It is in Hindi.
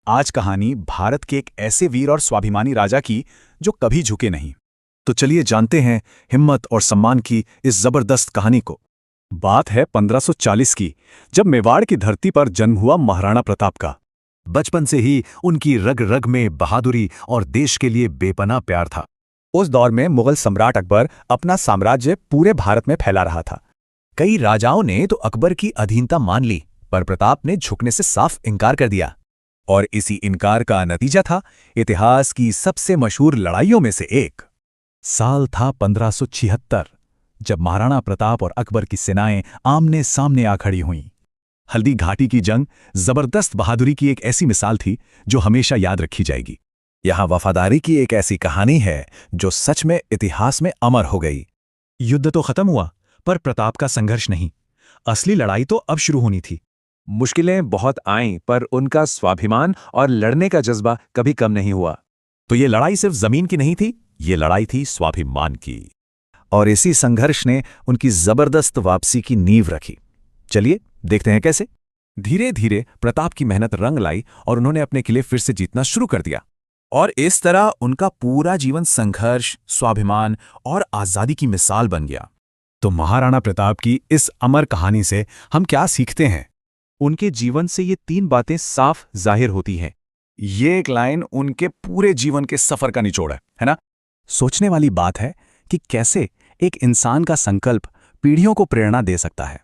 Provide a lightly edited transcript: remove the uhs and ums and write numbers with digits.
आज कहानी भारत के एक ऐसे वीर और स्वाभिमानी राजा की जो कभी झुके नहीं। तो चलिए जानते हैं हिम्मत और सम्मान की इस जबरदस्त कहानी को। बात है 1540 की, जब मेवाड़ की धरती पर जन्म हुआ महाराणा प्रताप का। बचपन से ही उनकी रग रग में बहादुरी और देश के लिए बेपनाह प्यार था। उस दौर में मुगल सम्राट अकबर अपना साम्राज्य पूरे भारत में फैला रहा था। कई राजाओं ने तो अकबर की अधीनता मान ली, पर प्रताप ने झुकने से साफ इनकार कर दिया। और इसी इनकार का नतीजा था इतिहास की सबसे मशहूर लड़ाइयों में से एक। साल था 1576, जब महाराणा प्रताप और अकबर की सेनाएं आमने सामने आ खड़ी हुईं। हल्दी घाटी की जंग जबरदस्त बहादुरी की एक ऐसी मिसाल थी जो हमेशा याद रखी जाएगी। यहां वफादारी की एक ऐसी कहानी है जो सच में इतिहास में अमर हो गई। युद्ध तो खत्म हुआ, पर प्रताप का संघर्ष नहीं। असली लड़ाई तो अब शुरू होनी थी। मुश्किलें बहुत आईं, पर उनका स्वाभिमान और लड़ने का जज्बा कभी कम नहीं हुआ। तो ये लड़ाई सिर्फ जमीन की नहीं थी, ये लड़ाई थी स्वाभिमान की। और इसी संघर्ष ने उनकी जबरदस्त वापसी की नींव रखी। चलिए देखते हैं कैसे। धीरे धीरे प्रताप की मेहनत रंग लाई और उन्होंने अपने किले फिर से जीतना शुरू कर दिया। और इस तरह उनका पूरा जीवन संघर्ष, स्वाभिमान और आजादी की मिसाल बन गया। तो महाराणा प्रताप की इस अमर कहानी से हम क्या सीखते हैं? उनके जीवन से ये 3 बातें साफ जाहिर होती हैं। ये एक लाइन उनके पूरे जीवन के सफर का निचोड़ है ना? सोचने वाली बात है कि कैसे एक इंसान का संकल्प पीढ़ियों को प्रेरणा दे सकता है।